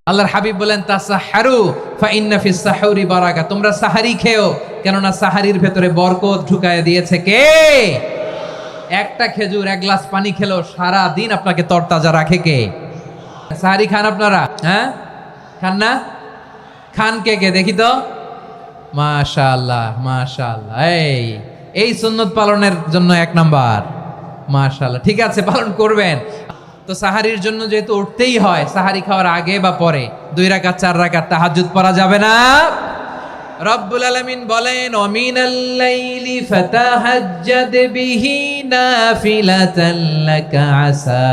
আল্লাহর হাবিব বলেন তাসাহহারু ফা ইন্না ফিস সাহুরি বারাকা, তোমরা সাহারি খেও, কেননা সাহারির ভেতরে বরকত ঢুকায় দিয়েছে কে? একটা খেজুর, এক গ্লাস পানি খেলো সারা দিন আপনাকে তরতাজা রাখে কে? সাহারি খান আপনারা? হ্যাঁ, খান না? খান কে কে দেখি তো? মাশাআল্লাহ মাশাআল্লাহ। এই সুন্নত পালনের জন্য এক নাম্বার। মাশাআল্লাহ, ঠিক আছে, পালন করবেন। তো সাহারির জন্য যেহেতু উঠতেই হয়, সাহারি খাওয়ার আগে বা পরে 2 রাকাত 4 রাকাত তাহাজ্জুদ পড়া যাবে না? রব্বুল আলামিন বলেন ওয়ামিনাল লাইলি ফাতাহাজ্জাদ বিহি নাফিলাতান লাকা আসা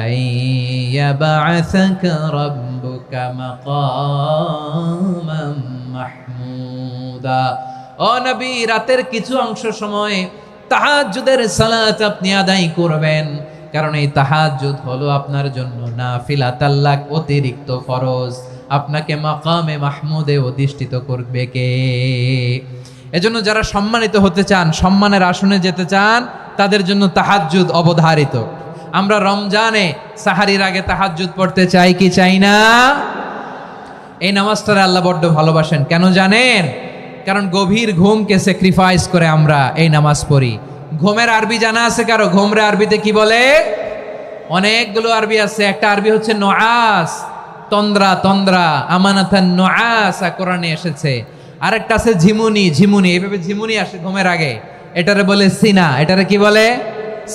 আইয়াবআসাকা রাব্বুকা মাকামান মাহমুদা। ও নবী, রাতের কিছু অংশ সময় তাহাজ্জুদের সালাত আপনি আদায় করবেন, কারণ এই তাহাজ্জুদ হলো আপনার জন্য নাফিলাতাল লাক, অতিরিক্ত ফরজ। আপনাকে মাকামে মাহমুদে অধিষ্ঠিত করবে কে? এজন্য যারা সম্মানিত হতে চান, সম্মানের আসনে যেতে চান, তাদের জন্য তাহাজ্জুদ অবধারিত। আমরা রমজানে সাহারির আগে তাহাজ্জুদ পড়তে চাই কি চাই না? এই নামাজটারে আল্লাহ বড্ড ভালোবাসেন, কেন জানেন? কারণ গভীর ঘুমকে স্যাক্রিফাইস করে আমরা এই নামাজ পড়ি। ঘুমের আরবি জানা আছে কারো? ঘুমরে আরবিতে কি বলে? অনেকগুলো আরবি আছে। একটা আরবি হচ্ছে নুআস, তন্দ্রা, তন্দ্রা, আমানাতান নুআসা কোরআনে এসেছে। আরেকটা আছে ঝিমুনি, ঝিমুনি, এইভাবে ঝিমুনি আসে ঘুমের আগে, এটারে বলে সিনা। এটারে কি বলে?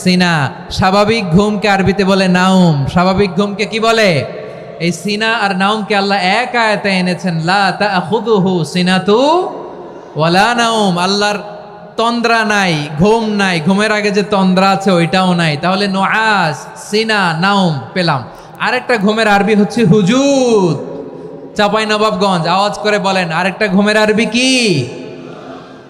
সিনা। স্বাভাবিক ঘুমকে আরবিতে বলে নাউম। স্বাভাবিক ঘুমকে কি বলে? এই সিনা আর নাউমকে আল্লাহ এক আয়াতে এনেছেন, লা তাখুযুহু সিনাতু ওয়ালা নাউম। আল্লাহর তন্দ্রা নাই, ঘুম নাই, ঘুমের আগে যে তন্দ্রা আছে ওইটাও নাই। তাহলে নুআস, সিনা, নাউম পেলাম। আরেকটা ঘুমের আরবি হচ্ছে হুজুদ। চাঁপাইনবাবগঞ্জ আওয়াজ করে বলেন, আরেকটা ঘুমের আরবি কি?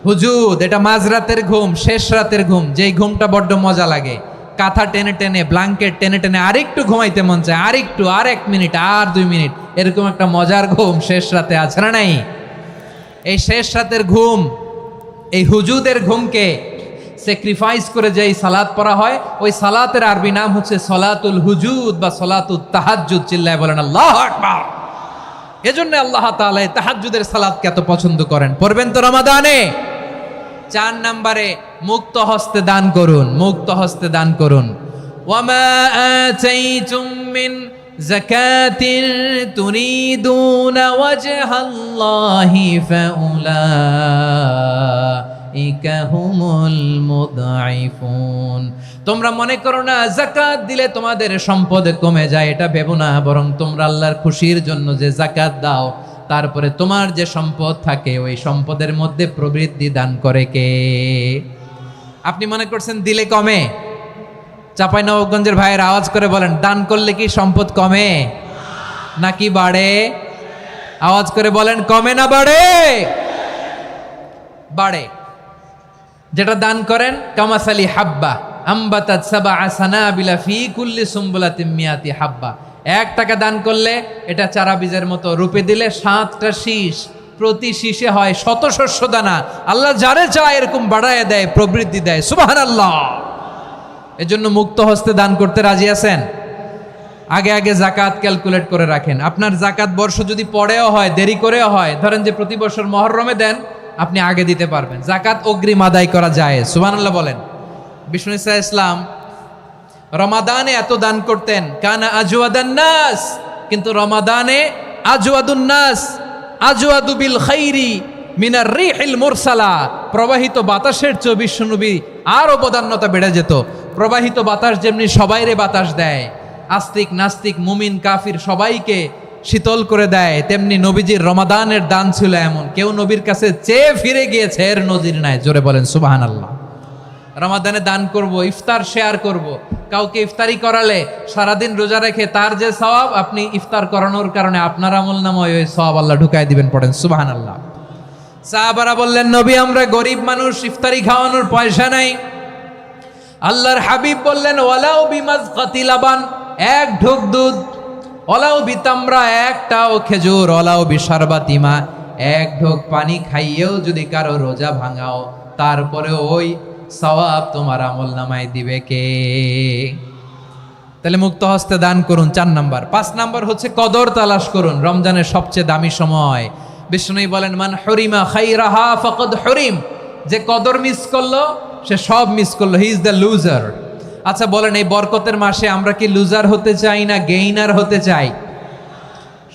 হুজুদ। এটা মাঝরাতের ঘুম, শেষ রাতের ঘুম, যেই ঘুমটা বড্ড মজা লাগে। কাঁথা টেনে টেনে, ব্ল্যাঙ্কেট টেনে টেনে আরেকটু ঘুমাইতে মন চায়, আরেকটু, আর 1 মিনিট, আর 2 মিনিট, এরকম একটা মজার ঘুম শেষ রাতে আছে না নাই? এই শেষ রাতের ঘুম, এই হুজুদের ঘুমকে স্যাক্রিফাইস করে যেই সালাত পড়া হয়, ওই সালাতের আরবি নাম হচ্ছে সলাতুল হুজুদ বা সলাতুত তাহাজ্জুদ। চিল্লায় বলেন আল্লাহু আকবার। এজন্য আল্লাহ তাআলা এই তাহাজ্জুদের সালাতকে এত পছন্দ করেন। পড়বেন তো রমাদানে। 4 নম্বরে মুক্ত হস্তে দান করুন, মুক্ত হস্তে দান করুন। ওয়ামা আতাইতুম মিন যাকাতিন তুরিদুনা ওয়াজহাল্লাহি ফাউলাইকা হুমুল মুদঈফুন। তোমরা মনে করো না যাকাত দিলে তোমাদের সম্পদ কমে যায়, এটা ভেবো না। বরং তোমরা আল্লাহর খুশির জন্য যে যাকাত দাও, তারপরে তোমার যে সম্পদ থাকে ওই সম্পদের মধ্যে প্রবৃদ্ধি দান করে কে? আপনি মনে করছেন দিলে কমে? চাঁপাইনবাবগঞ্জের ভাইয়ের আওয়াজ করে বলেন, দান করলে কি সম্পদ কমে নাকি বাড়ে? আওয়াজ করে বলেন, কমে না বাড়ে? বাড়ে। যেটা দান করেন, কামাসালি হাব্বা আম্বাতাত সাবআ সানাবিলা ফি কুল্লি সুম্বুলাতিন মিয়াতি হাব্বা। 1 টাকা দান করলে এটা চারা বীজের মতো, রূপে দিলে 7টা শীষ, প্রতি শীষে হয় 100 শস্য দানা। আল্লাহ যারে চায় এরকম বাড়ায় দেয়, প্রবৃদ্ধি দেয়। সুবহানাল্লাহ। এজন্য মুক্ত হস্তে দান করতে রাজি আছেন? আগে আগে যাকাত ক্যালকুলেট করে রাখেন। আপনার যাকাত বর্ষ যদি পরেও হয়, দেরি করেও হয়, ধরেন যে প্রতি বছর মুহররমে দেন, আপনি আগে দিতে পারবেন। যাকাত অগ্রিম আদায় করা যায়। সুবহানাল্লাহ বলেন। বিষ্ণু ইসা ইসলাম রমাদানে এত দান করতেন, কানা আজওয়াদান নাস, কিন্তু রমাদানে আজওয়াদুন নাস আজওয়াদু বিল খাইরি মিনার রিহিল মুরসালা। প্রবাহিত বাতাসের চেয়ে বিশ্বনবী আরো বদান্যতা বেড়ে যেত। প্রবাহিত বাতাস যেমনি সবাইরে বাতাস দেয়, আস্তিক নাস্তিক মুমিন কাফির সবাইকে শীতল করে দেয়, তেমনি নবীজির রমাদানের দান ছিল এমন, কেউ নবীর কাছে চেয়ে ফিরে গিয়েছে এর নজির নাই। জোরে বলেন সুবহানাল্লাহ। রমাদানে দান করব, ইফতার শেয়ার করব। কাউকে ইফতারি করালে সারাদিন রোজা রেখে তার যে সওয়াব, আপনি ইফতার করানোর কারণে আপনার আমলনামায় ওই সওয়াব আল্লাহ ঢুকায় দিবেন। পড়েন সুবহানাল্লাহ। সাহাবারা বললেন, নবী আমরা গরিব মানুষ, ইফতারি খাওয়ানোর পয়সা নাই। আল্লাহর হাবিব বললেন, ওয়ালাউ বিমাজকাতি লাবান, 1 ঢোক দুধ, ওয়ালাউ বিতামরা, 1টাও খেজুর, ওয়ালাউ বিশারবাতিমা, 1 ঢোক পানি খাইয়েও যদি কারো রোজা ভাঙাও, তারপরে ওই সওয়াব তোমার আমলনামায় দিবে কে? তাহলে মুক্ত হস্তে দান করুন, 4 নাম্বার। 5 নাম্বার হচ্ছে কদর তালাশ করুন, রমজানের সবচেয়ে দামি সময়। বিষ্ণু বলেন, মান হরিমা খাইরাহা ফাকাদ হরিম, যে কদর মিস করলো সে সব মিস করলো, হি ইজ দ্য লুজার। আচ্ছা বলেন, এই বরকতের মাসে আমরা কি লুজার হতে চাই না গেইনার হতে চাই?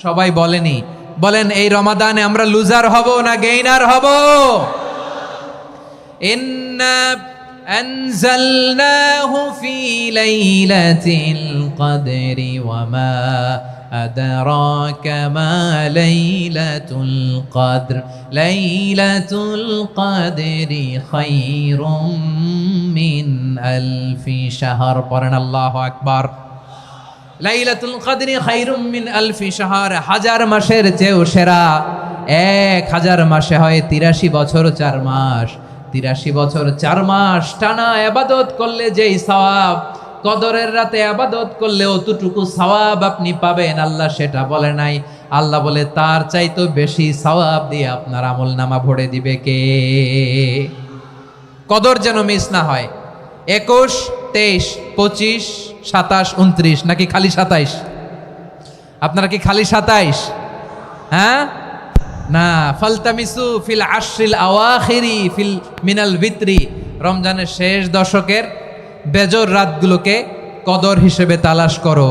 সবাই বলেনি, বলেন এই রমাদানে আমরা লুজার হব না গেইনার হব? ইন্না আনজালনাহু ফি লাইলাতিল কদরি ওয়া মা আদরাকা মা লাইলাতুল কদর লাইলাতুল কদরি খায়রুম মিন আলফি শাহর। পড়েন আল্লাহু আকবার। লাইলাতুল কদরি খায়রুম মিন আলফি শাহর, 1000 মাসের চেয়েও সেরা। 1000 মাসে হয় 83 বছর 4 মাস। 83 বছর 4 মাস টানা ইবাদত করলে যেই সওয়াব, কদরের রাতে ইবাদত করলে অতটুকু সওয়াব আপনি পাবেন, আল্লাহ সেটা বলে নাই। আল্লাহ বলে তার চাইতে বেশি সওয়াব দিয়ে আপনার আমলনামা ভরে দিবে কে? কদর যেন মিস না হয়। 21, 23, 25, 27, 29 নাকি খালি 27? আপনারা কি খালি 27? হ্যাঁ না, ফালতামিসু ফিল আশরিল আওয়াখিরি ফিল মিনাল ভিতরি, রমজানের শেষ দশকের বেজর রাতগুলোকে কদর হিসেবে তালাশ করো।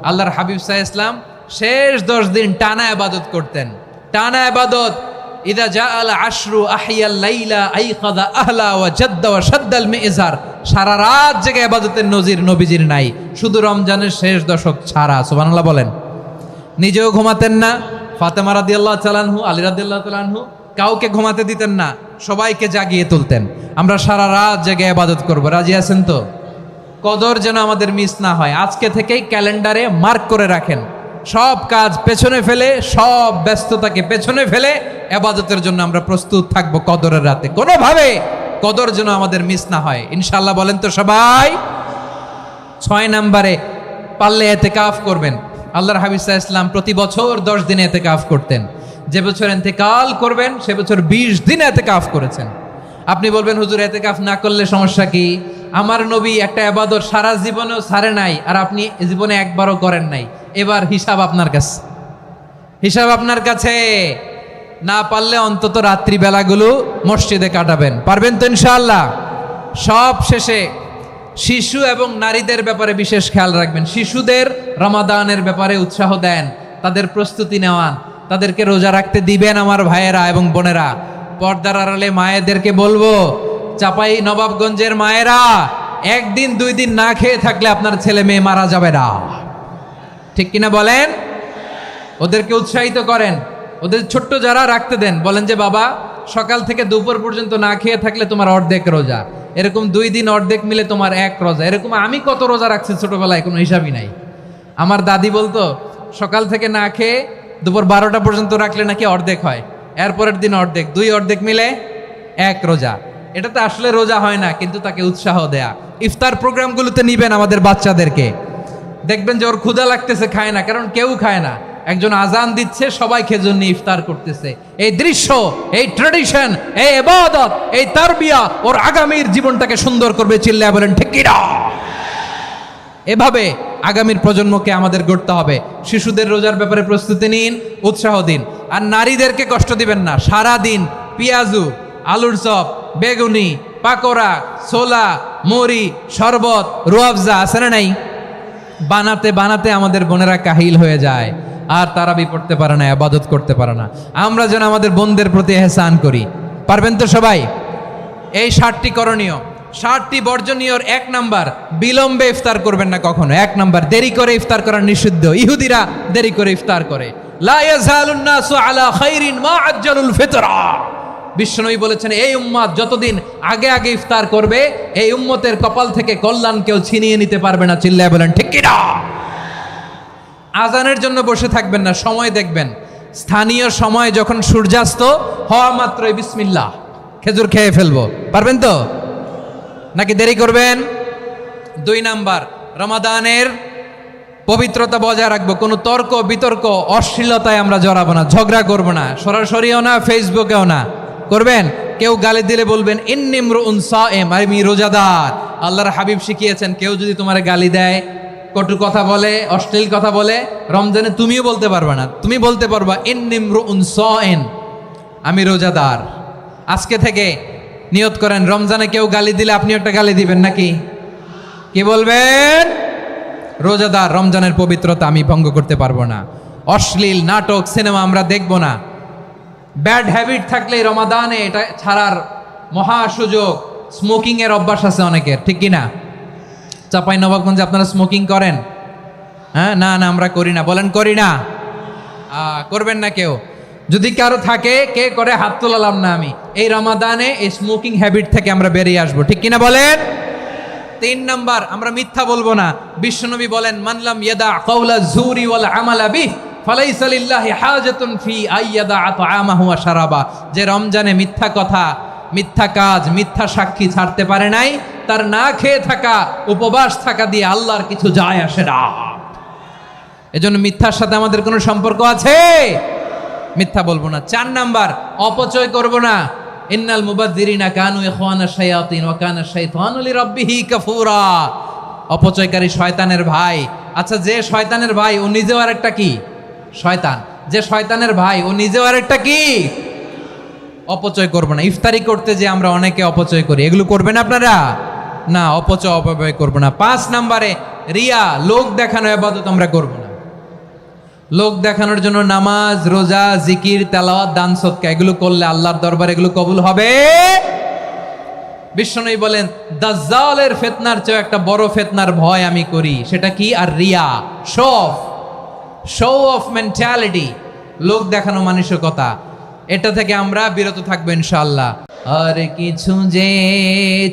আল্লাহর হাবিব সাল্লাল্লাহু আলাইহি ওয়াসাল্লাম শেষ 10 দিন টানা ইবাদত করতেন, টানা ইবাদত। ইদা জাআল আশরু আহিয়াল লাইলা আইকাযা আহলা ওয়া জাদ্দা ওয়া শাদ্দাল মিজার, সারা রাত জেগে ইবাদতের নজির নবীজির নাই, শুধু রমজানের শেষ দশক ছাড়া। সুবহানাল্লাহ বলেন। নিজেও ঘুমাতেন না, ফাতেমা রাদিয়াল্লাহু তাআলা আনহু, আলী রাদিয়াল্লাহু তাআলা আনহু কাউকে ঘুমাতে দিতেন না, সবাইকে জাগিয়ে তুলতেন। আমরা সারা রাত জেগে ইবাদত করব, রাজি আছেন তো? কদর যেন আমাদের মিস না হয়। আজকে থেকেই ক্যালেন্ডারে মার্ক করে রাখেন, সব কাজ পেছনে ফেলে, সব ব্যস্ততাকে পেছনে ফেলে ইবাদতের জন্য আমরা প্রস্তুত থাকবো কদরের রাতে। কোনোভাবে কদর যেন আমাদের মিস না হয়, ইনশাআল্লাহ। বলেন তো সবাই। 6 নম্বরে পারলে ইতিকাফ করবেন। আল্লাহর হাবিব সাল্লাল্লাহু আলাইহি ওয়াসাল্লাম প্রতি বছর 10 দিন ইতিকাফ করতেন। যে বছর ইন্তেকাল করবেন সে বছর 20 দিন ইতিকাফ করেছেন। আপনি বলবেন, হুজুর ইতিকাফ না করলে সমস্যা কি? আমার নবী একটা ইবাদত সারা জীবনেও ছাড়ে নাই, আর আপনি জীবনে একবারও করেন নাই। এবার হিসাব আপনার কাছে, হিসাব আপনার কাছে। না পারলে অন্তত রাত্রি বেলাগুলো মসজিদে কাটাবেন, পারবেন তো ইনশাআল্লাহ? সব শেষে শিশু এবং নারীদের ব্যাপারে বিশেষ খেয়াল রাখবেন। শিশুদের রমাদানের ব্যাপারে উৎসাহ দেন, তাদের প্রস্তুতি নেওয়ান, তাদেরকে রোজা রাখতে দিবেন। আমার ভাইয়েরা এবং বোনেরা, পর্দার আড়ালে মায়েদেরকে বলবো, চাপাই নবাবগঞ্জের মায়েরা, 1 দিন 2 দিন না খেয়ে থাকলে আপনার ছেলে মেয়ে মারা যাবে না, ঠিক কিনা বলেন? ওদেরকে উৎসাহিত করেন, ওদের ছোট্ট যারা রাখতে দেন, বলেন যে বাবা সকাল থেকে দুপুর পর্যন্ত না খেয়ে থাকলে তোমার অর্ধেক রোজা, এরকম 2 দিন অর্ধেক মিলে তোমার 1 রোজা। এরকম আমি কত রোজা রাখছি ছোটবেলায়, কোনো হিসাবই নাই। আমার দাদি বলতো সকাল থেকে না খেয়ে দুপুর 12টা পর্যন্ত রাখলে নাকি অর্ধেক হয়, এরপরের দিন অর্ধেক, 2 অর্ধেক মিলে 1 রোজা। এটা তো আসলে রোজা হয় না, কিন্তু তাকে উৎসাহ দেয়া। ইফতার প্রোগ্রামগুলোতে নিবেন আমাদের বাচ্চাদেরকে, দেখবেন যে ওর ক্ষুধা লাগতেছে, খায় না, কারণ কেউ খায় না। একজন আজান দিচ্ছে, সবাই খেজুর নিয়ে ইফতার করতেছে। এই দৃশ্য, এই ট্র্যাডিশন, এই ইবাদত, এই তারবিয়া ওর আগামীর জীবনটাকে সুন্দর করবে। চিল্লায়া বলেন ঠিক কি না? এভাবে আগামীর প্রজন্মকে আমাদের গড়তে হবে। শিশুদের রোজার ব্যাপারে প্রস্তুতি নিন, উৎসাহ দিন। আর নারীদেরকে কষ্ট দিবেন না। সারা দিন পেঁয়াজু, আলুর চপ, বেগুনি, পাকোড়া, ছোলা, মুড়ি, শরবত, রুয়াবজা আছে না নাই? বানাতে বানাতে আমাদের বোনেরা কাহিল হয়ে যায়, আর তারাবি পড়তে পারে না, ইবাদত করতে পারে না। আমরা যেন আমাদের বোনদের প্রতি ইহসান করি, পারবেন তো সবাই? এই 7টি করণীয়, 7টি বর্জনীয়। 1 নাম্বার, বিলম্বে ইফতার করবেন না কখনো। 1 নাম্বার, দেরি করে ইফতার করা নিষিদ্ধ। ইহুদিরা দেরি করে ইফতার করে। লা ইয়াজালুন নাসু আলা খাইরিন মা আজ্জালুল ফিতরা। বিশ্বনবী বলেছেন, এই উম্মত যতদিন আগে আগে ইফতার করবে, এই উম্মতের কপাল থেকে কল্যাণ কেউ ছিনিয়ে নিতে পারবে না। চিল্লায় বলেন ঠিক কি না? আজানের জন্য বসে থাকবেন না, সময় দেখবেন। স্থানীয় সময় যখন সূর্যাস্ত হওয়া মাত্রই বিসমিল্লাহ, খেজুর খেয়ে ফেলবো, পারবেন তো? নাকি দেরি করবেন? 2 নাম্বার, রমাদানের পবিত্রতা বজায় রাখবো। কোনো তর্ক বিতর্ক অশ্লীলতায় আমরা জড়াবো না, ঝগড়া করবো না, সরাসরিও না, ফেসবুকেও না। করবেন কেউ গালি দিলে বলবেন ইন্নিমরুন সায়েম, আমি রোজাদার। আল্লাহর হাবিব শিখিয়েছেন, কেউ যদি তোমার গালি দেয় কটু কথা বলে, অশ্লীল কথা বলে, রমজানে তুমিও বলতে পারবে না। তুমি বলতে পারবা ইন্নিমরুউন সাইন, আমি রোজাদার। আজকে থেকে নিয়ত করেন, রমজানে কেউ গালি দিলে আপনি একটা গালি দিবেন নাকি? কি বলবেন? রোজাদার, রমজানের পবিত্রতা আমি ভঙ্গ করতে পারবো না। অশ্লীল নাটক, সিনেমা আমরা দেখব না। ব্যাড হ্যাবিট থাকলে রমাদানে এটা ছাড়ার মহা সুযোগ। স্মোকিং এর অভ্যাস আছে অনেকের, ঠিক কি না? চাপাই নবাবগঞ্জে আপনারা স্মোকিং করেন? হ্যাঁ, না না আমরা করি না। বলেন করি না? করবেন না কেউ? যদি কারো থাকে, কে করে হাত তোলালাম না আমি। এই রমাদানে এই স্মোকিং হ্যাবিট থেকে আমরা বেরিয়ে আসবো, ঠিক কিনা বলেন? 3 নাম্বার, আমরা মিথ্যা বলবো না। বিশ্বনবী বলেন, মানলাম ইয়াদা কাওলা যুরি ওয়াল আমালা বিহি ফালাইসা লিল্লাহি হাজাতুন ফি আইয়াদা তাআমাহু ওয়া শারাবা। যে রমজানে মিথ্যা কথা, মিথ্যা কাজ, মিথ্যা সাক্ষী ছাড়তে পারে নাই, তার না খেয়ে থাকা, উপবাস থাকা দিয়ে আল্লাহর কিছু যায় আসে না। এজন্য মিথ্যার সাথে আমাদের কোনো সম্পর্ক আছে? মিথ্যা বলবো না। 4 নাম্বার, অপচয় করব না। ইন্নাল মুবাযযিরিনা কানু ইখওয়ানা শায়াতিন ওয়া কানা শাইতানু লিরাব্বিহি কাফুরা। অপচয়কারী শয়তানের ভাই। আচ্ছা, যে শয়তানের ভাই ও নিজেও আরেকটা কি? শয়তান। যে শয়তানের ভাই ও নিজেও আরেকটা কি? অপচয় করব না। ইফতারি করতে যে আমরা অনেকে অপচয় করি, এগুলো করবেন আপনারা? না, অপচয় অপব্যয় করব না। 5 নাম্বারে, রিয়া, লোক দেখানো ইবাদত আমরা করব না। লোক দেখানোর জন্য নামাজ, রোজা, জিকির, তেলাওয়াত, দান, সদকা এগুলো করলে আল্লাহর দরবারে এগুলো কবুল হবে? বিশ্বনবী বলেন, দাজ্জালের ফিতনার চেয়ে একটা বড় ফিতনার ভয় আমি করি। সেটা কি? আর রিয়া, শো অফ মেন্টালিটি, লোক দেখানো মানসিকতা। এটা থেকে আমরা বিরত থাকবো ইনশাআল্লাহ। আর কিছু যে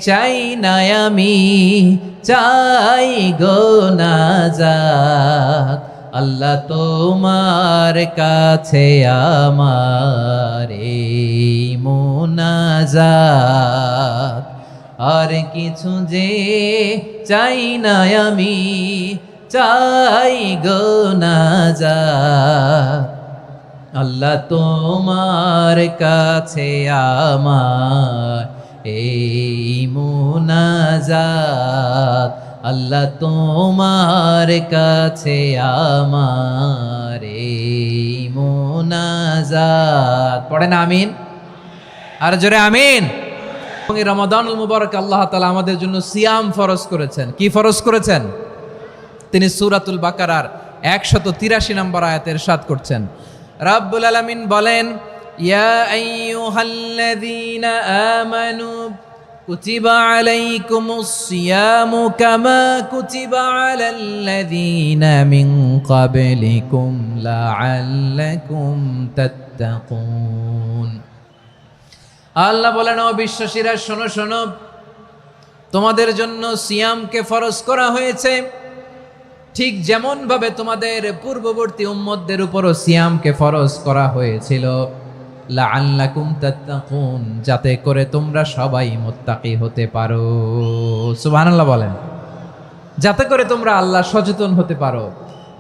চাই না আমি, চাই গো নাজাত, আল্লাহ তোমার কাছে আমার এই মুনাজাত। আর কিছু যে চাই না আমি, চাই গো নাজাত, আল্লাহ তোমার কাছে আমার এই মুনাজাত, আল্লাহ তোমার কাছে আমার এই মুনাজাত। পড়েন আমিন, আর জোরে আমিন। এবং এই রমাদানুল মুবারক আল্লাহ তাআলা আমাদের জন্য সিয়াম ফরজ করেছেন। কি ফরজ করেছেন? তিনি সূরাতুল বাকারার 183 নম্বর আয়াতে ইরশাদ করছেন, রাব্বুল আলামিন বলেন, ইয়া আইয়ুহাল্লাযীনা আমানু কুতিবা আলাইকুমুস সিয়ামু কামা কুতিবা আলাল্লাযীনা মিন ক্বাবলিকুম লাআল্লাকুম তাত্তাকুন। আল্লাহ বলেন, ও বিশ্বাসীরা শোনো শোনো, তোমাদের জন্য সিয়ামকে ফরজ করা হয়েছে, ঠিক যেমন ভাবে তোমাদের পূর্ববর্তী উম্মতদের উপরও সিয়ামকে ফরজ করা হয়েছিল, লাআল্লাকুম তাত্তাকুন, যাতে করে তোমরা সবাই মুত্তাকি হতে পারো। সুবহানাল্লাহ বলেন, যাতে করে তোমরা আল্লাহ সচেতন হতে পারো।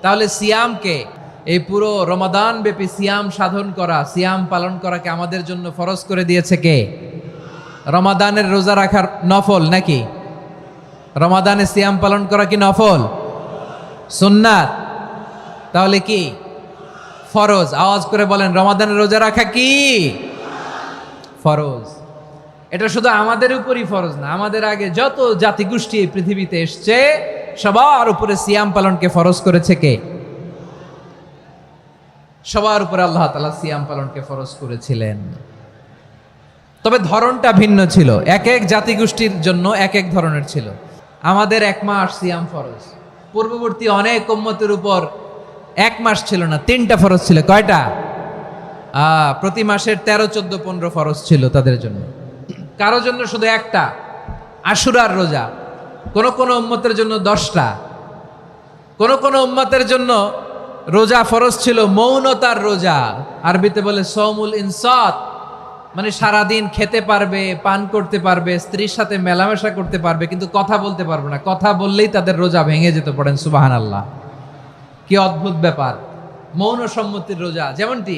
তাহলে সিয়ামকে, এই পুরো রমাদান ব্যাপী সিয়াম সাধন করা, সিয়াম পালন করাকে আমাদের জন্য ফরজ করে দিয়েছে কে? রমাদানের রোজা রাখার নফল নাকি? রমাদানে সিয়াম পালন করা কি নফল? সুন্নাত। তাহলে কি ফরজ? আওয়াজ করে বলেন, রমাদানের রোজা রাখা কি ফরজ? এটা শুধু আমাদের উপরই ফরজ না, আমাদের আগে যত জাতিগোষ্ঠী এই পৃথিবীতে এসছে সবার উপরে সিয়াম পালনকে ফরজ করেছে কে? সবার উপরে আল্লাহ তাআলা সিয়াম পালনকে ফরজ করেছিলেন। তবে ধরনটা ভিন্ন ছিল, এক এক জাতিগোষ্ঠীর জন্য এক এক ধরনের ছিল। আমাদের 1 মাস সিয়াম ফরজ, পূর্ববর্তী অনেক উম্মতের উপর 1 মাস ছিল না, 3টা ফরজ ছিল। কয়টা? প্রতি মাসের 13, 14, 15 ফরজ ছিল তাদের জন্য। কারো জন্য শুধু একটা, আশুরার রোজা। কোন কোন উম্মতের জন্য 10টা। কোন কোন উম্মতের জন্য রোজা ফরজ ছিল মৌনতার রোজা, আরবিতে বলে সৌমুল ইনসাত, মানে সারাদিন খেতে পারবে, পান করতে পারবে, স্ত্রীর সাথে মেলামেশা করতে পারবে, কিন্তু কথা বলতে পারবে না। কথা বললেই তাদের রোজা ভেঙে যেত। পড়েন সুবহানাল্লাহ। কি অদ্ভুত ব্যাপার, মৌন সম্মতির রোজা। যেমনটি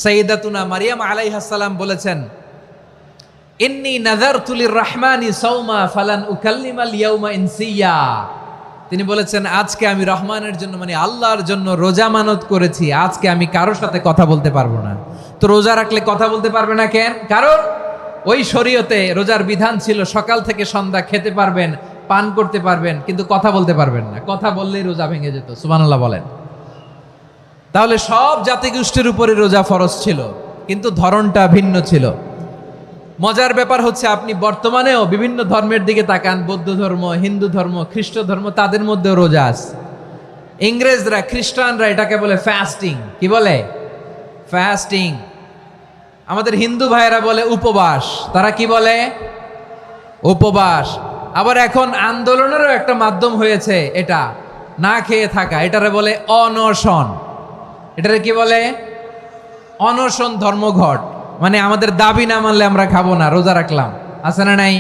সাইয়্যিদাতুনা মারিয়াম আলাইহিস সালাম বলেছেন, ইন্নী নাযারতু লির-রাহমানি সাওমা ফালান উকাল্লিমাল ইয়াওমা ইনসিয়া। তিনি বলেছেন, আজকে আমি রহমানের জন্য মানে আল্লাহর জন্য রোজা মানত করেছি, আজকে আমি কারোর সাথে কথা বলতে পারবো না। তো রোজা রাখলে কথা বলতে পারবে না কেন? কারণ ওই শরীয়তে রোজার বিধান ছিল সকাল থেকে সন্ধ্যা খেতে পারবেন, পান করতে পারবেন, কিন্তু কথা বলতে পারবেন না। কথা বললেই রোজা ভেঙে যেত। সুবহানাল্লাহ বলেন। তাহলে সব জাতিগোষ্ঠীর উপরে রোজা ফরজ ছিল, কিন্তু ধরনটা ভিন্ন ছিল। মজার ব্যাপার হচ্ছে, আপনি বর্তমানেও বিভিন্ন ধর্মের দিকে তাকান, বৌদ্ধ ধর্ম, হিন্দু ধর্ম, খ্রিস্ট ধর্ম, তাদের মধ্যেও রোজা আছে। ইংরেজরা, খ্রিস্টানরা এটাকে বলে ফাস্টিং। কি বলে? ফাস্টিং। আমাদের হিন্দু ভাইয়েরা বলে উপবাস। তারা কি বলে? উপবাস। আবার এখন আন্দোলনেরও একটা মাধ্যম হয়েছে এটা, না খেয়ে থাকা। এটারে বলে অনশন। এটারে কি বলে? অনশন ধর্মঘট। মানে আমাদের দাবি না মানলে আমরা খাবো না, রোজা রাখলাম। আছে না নাই?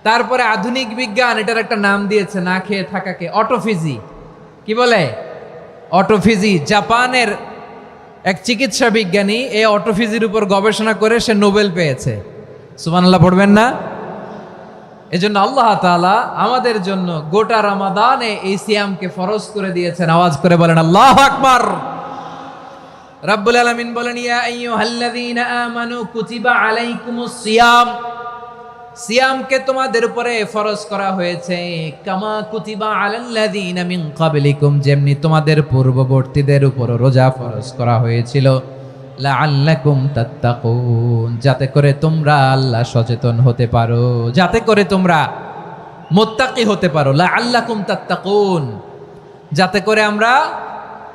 তারপরে আধুনিক বিজ্ঞান এটার একটা নাম দিয়েছে না খেয়ে থাকাকে, অটোফিজি। কি বলে? অটোফিজি। জাপানের এক চিকিৎসা বিজ্ঞানী এই অটোফিজির উপর গবেষণা করে সে নোবেল পেয়েছে। সুবহানাল্লাহ পড়বেন না? এজন্য আল্লাহ তাআলা আমাদের জন্য গোটা রমাদানে এই সিয়ামকে ফরজ করে দিয়েছেন। আওয়াজ করে বলেন আল্লাহু আকবার। রাব্বুল আলামিন বলেন, ইয়া আইয়ুহাল্লাযীনা আমানু কুতিবা আলাইকুমুস সিয়াম। সিয়ামকে তোমাদের উপরে ফরজ করা হয়েছে, কামা কুতিবা আলাল্লাযীনা মিন ক্বাবলিকুম, যেমনি তোমাদের পূর্ববর্তীদের উপর রোজা ফরজ করা হয়েছিল, লাআল্লাকুম তাত্তাকুন, যাতে করে তোমরা আল্লাহ সচেতন হতে পারো, যাতে করে তোমরা মুত্তাকি হতে পারো। লাআল্লাকুম তাত্তাকুন, যাতে করে আমরা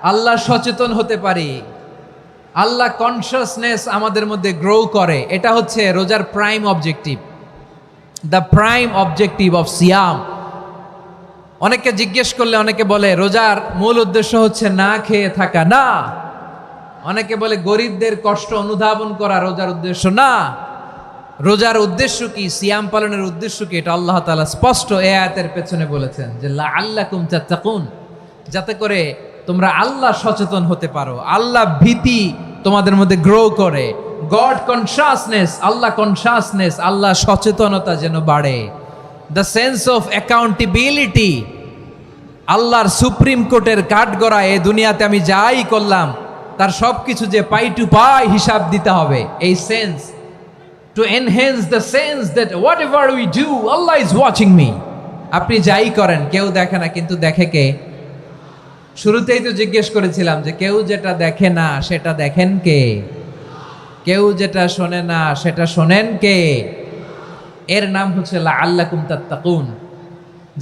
আল্লাহ সচেতন হতে পারি, আল্লাহ কনসিয়াসনেস আমাদের মধ্যে গ্রো করে। এটা হচ্ছে রোজার prime objective, the prime objective of সিয়াম। অনেকে জিজ্ঞেস করলে অনেকে বলে রোজার মূল উদ্দেশ্য হচ্ছে না খেয়ে থাকা। না। অনেকে বলে গরিবদের কষ্ট অনুধাবন করা রোজার উদ্দেশ্য। না। রোজার উদ্দেশ্য কি, সিয়াম পালনের উদ্দেশ্য কি, এটা আল্লাহ তাআলা স্পষ্ট এই আয়াতের পেছনে বলেছেন যে লাআল্লাকুম তাত্তাকুন, যাতে করে তোমরা আল্লাহ সচেতন হতে পারো, আল্লাহ ভীতি তোমাদের মধ্যে গ্রো করে, গড কনসিয়াসনেস, আল্লাহ কনসিয়াসনেস, আল্লাহ সচেতনতা যেন বাড়ে, দ্য সেন্স অফ অ্যাকাউন্টেবিলিটি। আল্লাহর সুপ্রিম কোর্টের কাঠগড়া এই দুনিয়াতে আমি যাই করলাম তার সব কিছু যে পাই টু পাই হিসাব দিতে হবে, এই sense, to enhance the sense that what ever we do Allah is watching me. আপনি যাই করেন কেউ দেখে না, কিন্তু দেখে কে? শুরুতেই তো জিজ্ঞেস করেছিলাম যে কেউ যেটা দেখে না সেটা দেখেন কে? কেউ যেটা শোনে না সেটা শোনেন কে? এর নাম হচ্ছে লাআল্লাকুম তাত্তাকুন,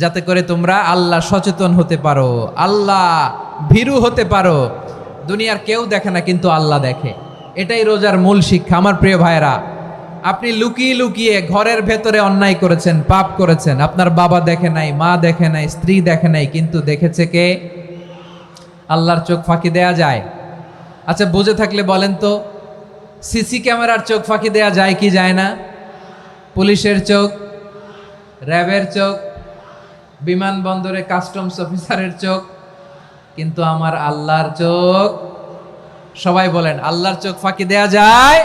যাতে করে তোমরা আল্লাহ সচেতন হতে পারো, আল্লাহ ভীরু হতে পারো। দুনিয়ার কেউ দেখে না, কিন্তু আল্লাহ দেখে। এটাই রোজার মূল শিক্ষা। আমার প্রিয় ভাইরা, আপনি লুকিয়ে লুকিয়ে ঘরের ভেতরে অন্যায় করেছেন, পাপ করেছেন, আপনার বাবা দেখে নাই, মা দেখে নাই, স্ত্রী দেখে নাই, কিন্তু দেখেছে কে? আল্লাহর চোখ ফাঁকি দেয়া যায়? আচ্ছা, বুঝে থাকলে বলেন তো, সিসি ক্যামেরার চোখ ফাঁকি দেয়া যায় কি যায় না? পুলিশের চোখ, র্যাবের চোখ, বিমানবন্দরে কাস্টমস অফিসারের চোখ, কিন্তু আমার আল্লাহর চোখ? সবাই বলেন, আল্লাহর চোখ ফাঁকি দেয়া যায়?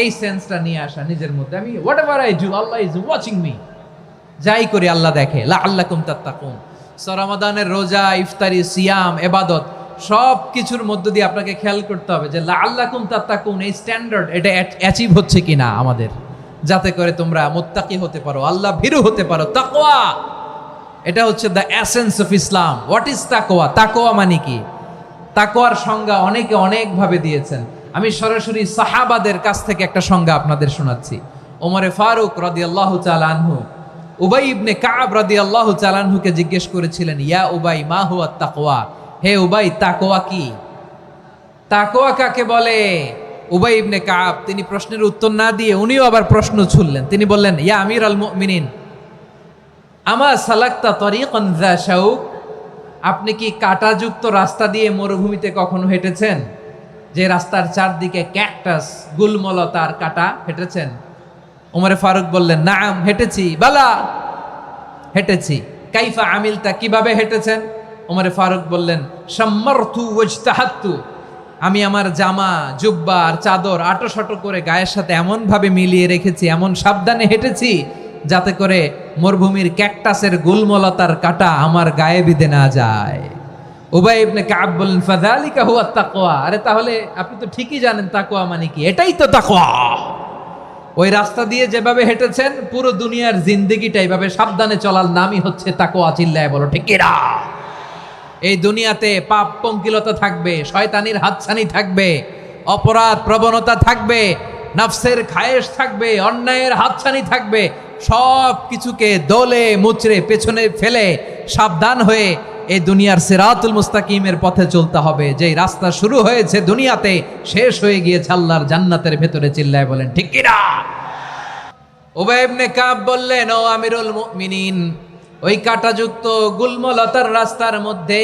এই সেন্সটা নিয়ে আসা নিজের মধ্যে, আমি what ever I do Allah is watching me, যাই করি আল্লাহ দেখে। লাআল্লাকুম তাত্তাকুন। রমাদানের রোজা, ইফতারি, সিয়াম, ইবাদত সব কিছুর মধ্য দিয়ে আপনাকে খেয়াল করতে হবে যে লাআল্লাকুম তাত্তাকুন এই স্ট্যান্ডার্ড এটা অ্যাচিভ হচ্ছে কিনা আমাদের, যাতে করে তোমরা মুত্তাকি হতে পারো, আল্লাহ ভীরু হতে পারো। তাকওয়া, এটা হচ্ছে the essence of Islam. What is তাকওয়া? তাকওয়া মানে কি? তাকওয়ার সংজ্ঞা অনেকে অনেকভাবে দিয়েছেন। আমি সরাসরি সাহাবাদের কাছ থেকে একটা সংজ্ঞা আপনাদের শোনাচ্ছি। ওমরে ফারুক রাদিয়াল্লাহু তাআলা আনহু উবাই ইবনে কাব রাদিয়াল্লাহু তাআলা আনহুকে জিজ্ঞেস করেছিলেন, ইয়া উবাই মা হুয়া তাকওয়া, হে উবাই তাকওয়া কি? তাকওয়া কাকে বলে? উবাই ইবনে কাব তিনি প্রশ্নের উত্তর না দিয়ে উনিও আবার প্রশ্ন ছুড়লেন। তিনি বললেন, ইয়া আমিরাল মুমিনিন আমা সালাকতা তরিকান যা শাউক, আপনি কি কাঁটাযুক্ত রাস্তা দিয়ে মরুভূমিতে কখনো হেঁটেছেন? যে রাস্তার চারদিকে ক্যাকটাস, গুলমলতার কাঁটা, হেঁটেছেন? ওমরে ফারুক বললেন, নাম হেঁটেছি। বালা, হেঁটেছি। কাইফা আমিলতা, কিভাবে হেঁটেছেন? ওমরে ফারুক বললেন, শাম্মারতু ওয়াজতাহাতু, আমি আমার জামা, জুব্বা আর চাদর আটোসাটো করে গায়ের সাথে এমন ভাবে মিলিয়ে রেখেছি, এমন সাবধানে হেঁটেছি যাতে করে মরুভূমির ক্যাকটাসের গুলমলতার কাঁটা আমার গায়ে বিঁধে না যায়। উবাই ইবনে কাব বলেন ফাযালিকা হুয়া তাকওয়া। আরে তাহলে আপনি তো ঠিকই জানেন তাকওয়া মানে কি, এটাই তো তাকওয়া। ওই রাস্তা দিয়ে যেভাবে হেঁটেছেন পুরো দুনিয়ার জিন্দেগিটা এইভাবে সাবধানে চলার নামই হচ্ছে তাকওয়া। চিল্লায় বলো ঠিক কিনা? এই দুনিয়াতে পাপ পঙ্কিলতা থাকবে, শয়তানির হাতছানি থাকবে, অপরাধ প্রবণতা থাকবে, নফসের খায়েশ থাকবে, অন্যায়ের হাতছানি থাকবে। সব কিছুকে দলে মুচড়ে পেছনে ফেলে সাবধান হয়ে এই দুনিয়ার সিরাতুল মুস্তাকিমের পথে চলতে হবে। যেই রাস্তা শুরু হয়েছে দুনিয়াতে শেষ হয়ে গিয়েছে আল্লাহর জান্নাতের ভেতরে। চিল্লায় বলেন ঠিক কিনা? উবাই ইবনে কাব বললেন, ও আমিরুল মুমিনিন, ওই কাঁটাযুক্ত গুলমলতার রাস্তার মধ্যে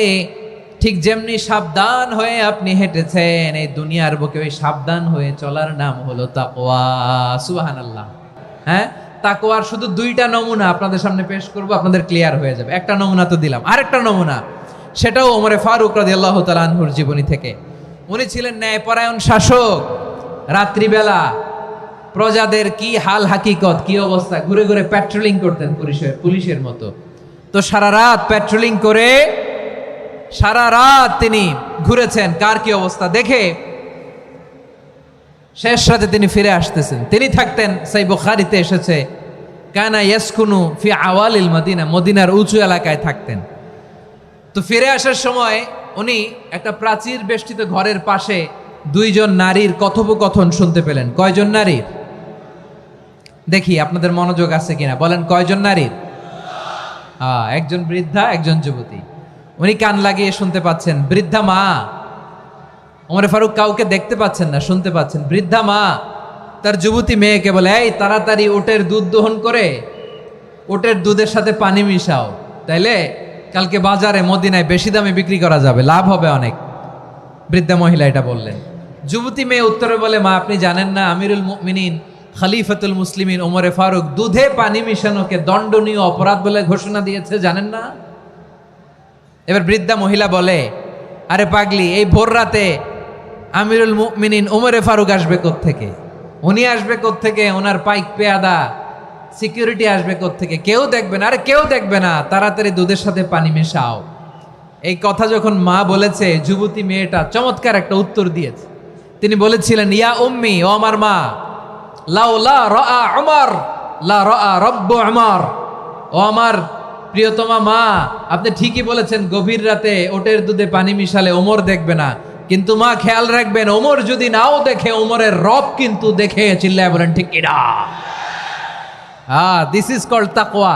ঠিক যেমনি সাবধান হয়ে আপনি হেঁটেছেন, এই দুনিয়ার বুকে ওই সাবধান হয়ে চলার নাম হলো তাকওয়া। সুবহানাল্লাহ। হ্যাঁ, তাকওয়ার শুধু দুইটা নমুনা আপনাদের সামনে পেশ করব, আপনাদের ক্লিয়ার হয়ে যাবে। একটা নমুনা তো দিলাম, আরেকটা নমুনা, সেটাও ওমরে ফারুক রাদিয়াল্লাহু তাআলা আনহুর জীবনী থেকে। উনি ছিলেন ন্যায়পরায়ণ শাসক। রাত্রিবেলা প্রজাদের কি হাল হাকিকত, কি অবস্থা, ঘুরে ঘুরে প্যাট্রোলিং করতেন পুলিশের মতো। তো সারা রাত প্যাট্রোলিং করে সারা রাত তিনি ঘুরেছেন কার কি অবস্থা দেখে শেষ রাতে তিনি ফিরে আসতেছেন। তিনি থাকতেন, সেই বুখারীতে এসেছে, কানা ইয়াসকুনু ফি আওয়ালিল মদিনা, মদিনার উঁচু এলাকায় থাকতেন। তো ফিরে আসার সময় উনি একটা প্রাচীর বেষ্টিত ঘরের পাশে দুইজন নারীর কথোপকথন শুনতে পেলেন। কয়জন নারীর? দেখি আপনাদের মনোযোগ আছে কিনা, বলেন কয়জন নারীর? একজন বৃদ্ধা, একজন যুবতী। উনি কান লাগিয়ে শুনতে পাচ্ছেন। বৃদ্ধা মা, ওমর ফারুক কাউকে দেখতে পাচ্ছেন না, শুনতে পাচ্ছেন। বৃদ্ধা মা তার যুবতী মেয়েকে বলে, এই তাড়াতাড়ি উটের দুধ দহন করে উটের দুধের সাথে পানি মিশাও, তাইলে কালকে বাজারে মদিনায় বেশি দামে বিক্রি করা যাবে, লাভ হবে অনেক। বৃদ্ধা মহিলা এটা বললেন। যুবতী মেয়ে উত্তরে বলে, মা আপনি জানেন না আমিরুল মুমিনিন খলিফাতুল মুসলিমিন ওমরে ফারুক দুধে পানি মিশানোকে দণ্ডনীয় অপরাধ বলে ঘোষণা দিয়েছে, জানেন না? এবার বৃদ্ধা মহিলা বলে, আরে পাগলি, এই ভোর রাতে আমিরুল মুমিনিন ওমরে ফারুক আসবে কোত্থেকে? উনি আসবে কোত্থেকে? ওনার পাইক পেয়াদা সিকিউরিটি আসবে কোত্থেকে? কেউ দেখবে না। আরে কেউ দেখবে না, তাড়াতাড়ি দুধের সাথে পানি মেশাও। এই কথা যখন মা বলেছে, যুবতী মেয়েটা চমৎকার একটা উত্তর দিয়েছে। তিনি বলেছিলেন, ইয়া উম্মি, ও আমার মা, লাউলা রাআ উমর লা রাআ রব্বু উমর। ও আমার প্রিয়তমা মা, আপনি ঠিকই বলেছেন, গভীর রাতে ওটের দুধে পানি মিশালে ওমর দেখবে না, কিন্তু মা খেয়াল রাখবেন, ওমর যদি নাও দেখে, ওমরের রব কিন্তু দেখে। চিল্লায় বলেন ঠিক কিনা? দিস ইজ কল্ড তাকওয়া।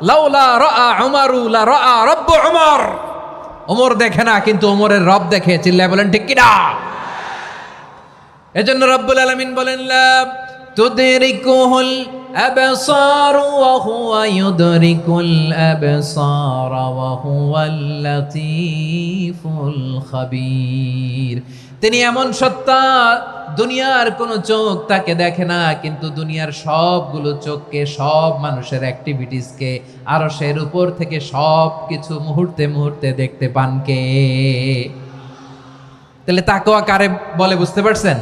লাউলা রাআ উমরু লা রাআ রব্বু উমর। ওমর দেখে না, কিন্তু ওমরের রব দেখে। চিল্লায় বলেন ঠিক কিনা? এজন্য রব্বুল আলামিন বলেন, লা তুদরিকুহুল আবসার ওয়া হুয়া ইউদরিকুল আবসার ওয়া হুয়াল লাতীফুল খাবীর। তিনি এমন সত্তা, দুনিয়ার কোনো চোখ তাকে দেখে না, কিন্তু দুনিয়ার সবগুলো চোখকে, সব মানুষের অ্যাক্টিভিটিসকে আরশের উপর থেকে সব কিছু মুহূর্তে মুহূর্তে দেখতে পান কে? তাহলে তাকওয়া কারে বলে বুঝতে পারছেন?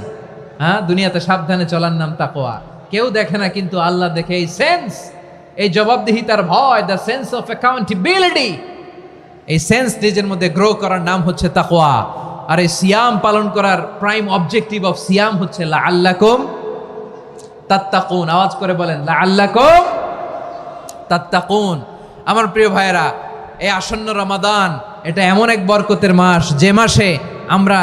হ্যাঁ, দুনিয়াতে সাবধানে চলার নাম তাকওয়া। কেউ দেখে না, কিন্তু আল্লাহ দেখে। এই সেন্স, এই জবাবদিহিতার ভয়, দ্য সেন্স অফ অ্যাকাউন্টেবিলিটি, এই সেন্স নিজের মধ্যে গ্রো করার নাম হচ্ছে তাকওয়া। আর এই সিয়াম পালন করার প্রাইম অবজেক্টিভ অফ সিয়াম হচ্ছে লাআল্লাকুম তাত্তাকুন। আওয়াজ করে বলেন, লাআল্লাকুম তাত্তাকুন। আমার প্রিয় ভাইয়েরা, এই আসন্ন রমাদান, এটা এমন এক বরকতের মাস, যে মাসে আমরা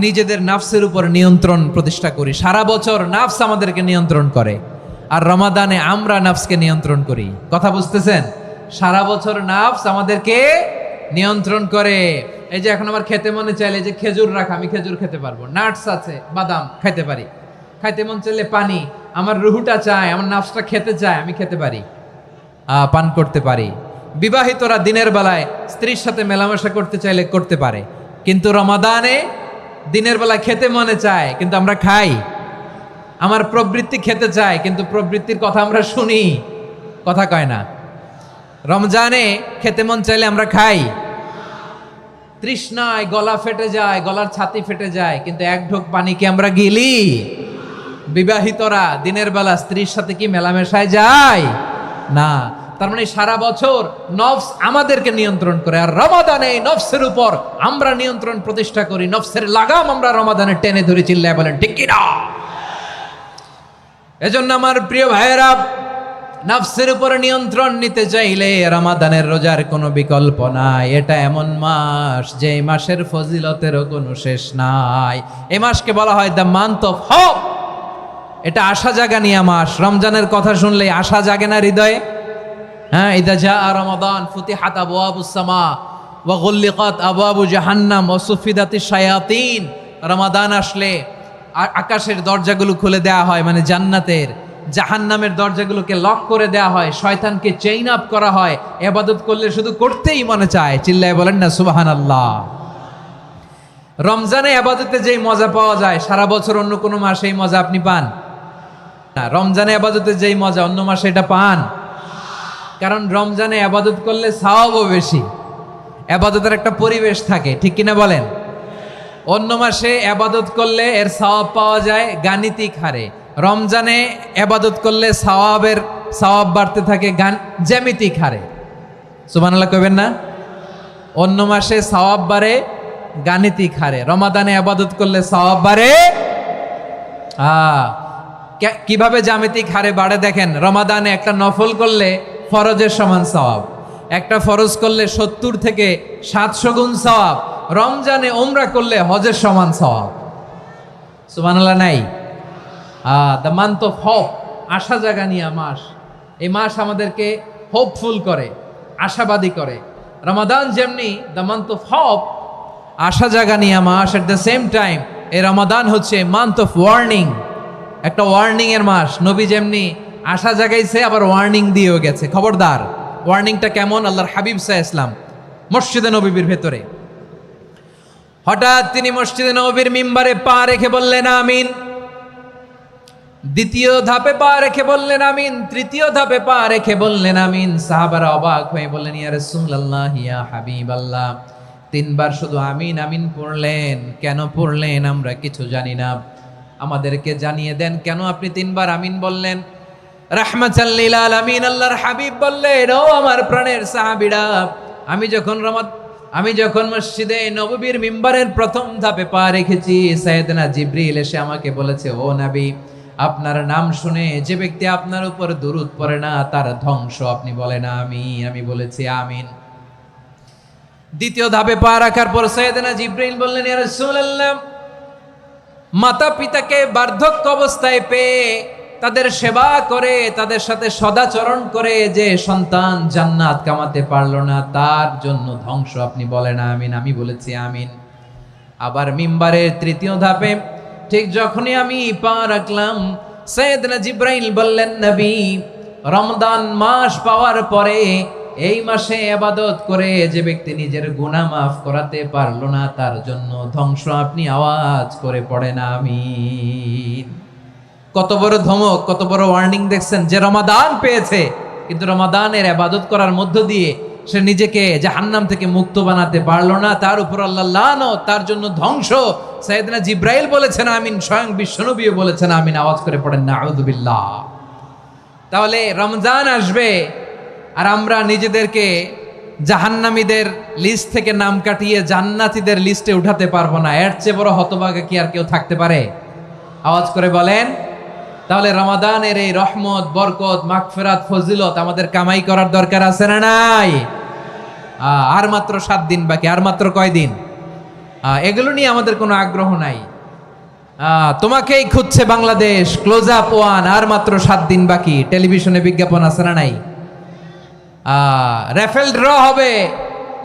নিজেদের নাফসের উপর নিয়ন্ত্রণ প্রতিষ্ঠা করি। সারা বছর নাফস আমাদেরকে নিয়ন্ত্রণ করে, আর রমাদানে আমরা নাফসকে নিয়ন্ত্রণ করি। কথা বুঝতেছেন? সারা বছর নাফস আমাদেরকে নিয়ন্ত্রণ করে। এই যে এখন আমার খেতে মনে চাইলে যে খেজুর রাখ, আমি খেজুর খেতে পারবো, নাটস আছে, বাদাম খাইতে পারি। খাইতে মন চাইলে পানি, আমার রুহুটা চায়, আমার নাফসটা খেতে চায়, আমি খেতে পারি, পান করতে পারি। বিবাহিতরা দিনের বেলায় স্ত্রীর সাথে মেলামেশা করতে চাইলে করতে পারে, কিন্তু রমাদানে দিনের বেলা খেতে মনে চায়, কিন্তু আমরা খাই। আমার প্রবৃত্তি খেতে চায়, কিন্তু প্রবৃত্তির কথা আমরা শুনি, কথা কয় না। রমজানে খেতে মন চাইলে আমরা খাই, তৃষ্ণায় গলা ফেটে যায়, গলার ছাতি ফেটে যায়, কিন্তু এক ঢোক পানি কি আমরা গিলি? বিবাহিতরা দিনের বেলা স্ত্রীর সাথে কি মেলামেশায় যায়? না। তার মানে সারা বছর নফস আমাদেরকে নিয়ন্ত্রণ করে, আর রমাদানে এই নফসের উপর আমরা নিয়ন্ত্রণ প্রতিষ্ঠা করি। নফসের লাগাম আমরা রমাদানে টেনে ধরে, চিল্লায় বলেন ঠিক কি না? এজন্য আমার প্রিয় ভাইয়েরা, নফসের উপরে নিয়ন্ত্রণ নিতে চাইলে রমাদানের রোজার কোনো বিকল্প নাই। এটা এমন মাস যে মাসের ফজিলতেরও কোনো শেষ নাই। এই মাসকে বলা হয় দ্য মান্থ অফ হোপ। এটা আশা জাগানিয়া মাস। রমজানের কথা শুনলেই আশা জাগে না হৃদয়ে? হ্যাঁ, ইদা জা রমাদান ফুতিহাত আবওয়াবুস সামা ওয়া গুল্লিকাত আবওয়াবু জাহান্নাম ওয়া সুফিদাতিশ শায়াতিন। রমাদান আসলে আকাশের দরজাগুলো খুলে দেয়া হয়, মানে জান্নাতের। জাহান্নামের দরজাগুলোকে লক করে দেয়া হয়, শয়তানকে চেইন আপ করা হয়। ইবাদত করলে শুধু করতেই মনে চায়, চিল্লায় বলেন না সুবহানাল্লাহ। রমজানে ইবাদতে যেই মজা পাওয়া যায় সারা বছর অন্য কোনো মাসে এই মজা আপনি পান না। রমজানে ইবাদতে যেই মজা অন্য মাসে এটা পান, কারণ রমজানে ইবাদত করলে সওয়াবও বেশি, ইবাদতের একটা পরিবেশ থাকে, ঠিক কিনা বলেন? অন্য মাসে ইবাদত করলে এর সওয়াব পাওয়া যায় গাণিতিক হারে, রমজানে ইবাদত করলে সওয়াব বাড়তে থাকে জ্যামিতিক হারে। সুবহানাল্লাহ কইবেন না? অন্য মাসে সওয়াব বাড়ে গাণিতিক হারে, রমাদানে ইবাদত করলে সওয়াব বাড়ে কিভাবে জ্যামিতিক হারে বাড়ে দেখেন। রমাদানে একটা নফল করলে ফরজের সমান সওয়াব, একটা ফরজ করলে 70 থেকে 700 গুণ সওয়াব, রমজানে উমরা করলে হজের সমান সওয়াব। সুবহানাল্লাহ নাই? দ্য মান্থ অফ হোপ, আশা জাগানিয়া মাস। এই মাস আমাদেরকে হোপফুল করে, আশাবাদী করে। রমাদান যেমনি দ্য মান্থ অফ হোপ, আশা জাগানিয়া মাস, এট দ্য সেম টাইম এই রমাদান হচ্ছে মান্থ অফ ওয়ার্নিং, একটা ওয়ার্নিং এর মাস। নবী যেমনি আশা জাগাইছে আবার ওয়ার্নিং দিয়েও গেছে, খবরদার। ওয়ার্নিংটা কেমন? আল্লাহর হাবিব সাল্লাল্লাহু আলাইহি ওয়াসাল্লাম মসজিদে নববীর ভেতরে, হঠাৎ তিনি মসজিদে নববীর মিম্বারে পা রেখে বললেন আমিন। দ্বিতীয় ধাপে পা রেখে বললেন আমিন, তৃতীয় ধাপে পা রেখে বললেন আমিন। সাহাবারা অবাক হয়ে বললেন ইয়া রাসূলুল্লাহ, ইয়া হাবিবাল্লাহ, 3 বার শুধু আমিন আমিন পড়লেন, কেন পড়লেন আমরা কিছু জানি না, আমাদেরকে জানিয়ে দেন কেন আপনি 3 বার আমিন বললেন। রাহমাতাল লিল আলামিন আল্লাহর হাবিব বললেন, ও আমার প্রাণের সাহাবীরা, আমি যখন মসজিদে নববীর মিম্বারের প্রথম ধাপে পা রেখেছি, সাইয়েদনা জিবরিল এসে আমাকে বলেছে, ও নবী, আপনার নাম শুনে যে ব্যক্তি আপনার উপর দুরূদ পড়ে না তার ধ্বংস। আপনি বলেন আমিন। আমি বলেছি আমিন। দ্বিতীয় ধাপে পা রাখার পর সাইয়েদনা জিবরিল বললেন, ইয়া রাসূলুল্লাহ, মাতা পিতাকে বার্ধক্য অবস্থায় পেয়ে তাদের সেবা করে, তাদের সাথে সদাচরণ করে যে সন্তান জান্নাত কামাতে পারলো না তার জন্য ধ্বংস। আপনি বলেন আমিন। আমি বলেছি আমিন। আবার মিম্বারের তৃতীয় ধাপে ঠিক যখনই আমি পা রাখলাম, সাইয়েদনা জিবরাইল বললেন, নবী, রমজান মাস পাওয়ার পরে এই মাসে ইবাদত করে যে ব্যক্তি নিজের গুনাহ মাফ করাতে পারলো না তার জন্য ধ্বংস। আপনি আওয়াজ করে পড়েন আমিন। কত বড় ধমক, কত বড় ওয়ার্নিং দেখছেন। যে রমাদান পেয়েছে কিন্তু রমাদানের ইবাদত করার মধ্য দিয়ে সে নিজেকে জাহান্নাম থেকে মুক্ত বানাতে পারলো না, তার উপর আল্লাহ লানত, তার জন্য ধ্বংস। সাইয়েদনা জিবরাইল বলেছেন আমিন, স্বয়ং বিশ্বনবীও বলেছেন আমিন। আওয়াজ করে পড়েন নাউযু বিল্লাহ। তাহলে রমজান আসবে আর আমরা নিজেদেরকে জাহান্নামীদের লিস্ট থেকে নাম কাটিয়ে জান্নাতীদের লিস্টে উঠাতে পারবো না। এর চেয়ে বড় হতভাগা কি আর কেউ থাকতে পারে? আওয়াজ করে বলেন। তাহলে রমাদানের এই রহমত, বরকত, মাগফিরাত, ফজিলত আমাদের কামাই করার দরকার আছে না নাই? আর মাত্র 7 দিন বাকি। আর মাত্র কয় দিন? এগুলো নিয়ে আমাদের কোনো আগ্রহ নাই। তোমাকেই খুঁজছে বাংলাদেশ, ক্লোজ আপ 1, আর মাত্র 7 দিন বাকি। টেলিভিশনে বিজ্ঞাপন আছে না নাই? রেফেল ড্র হবে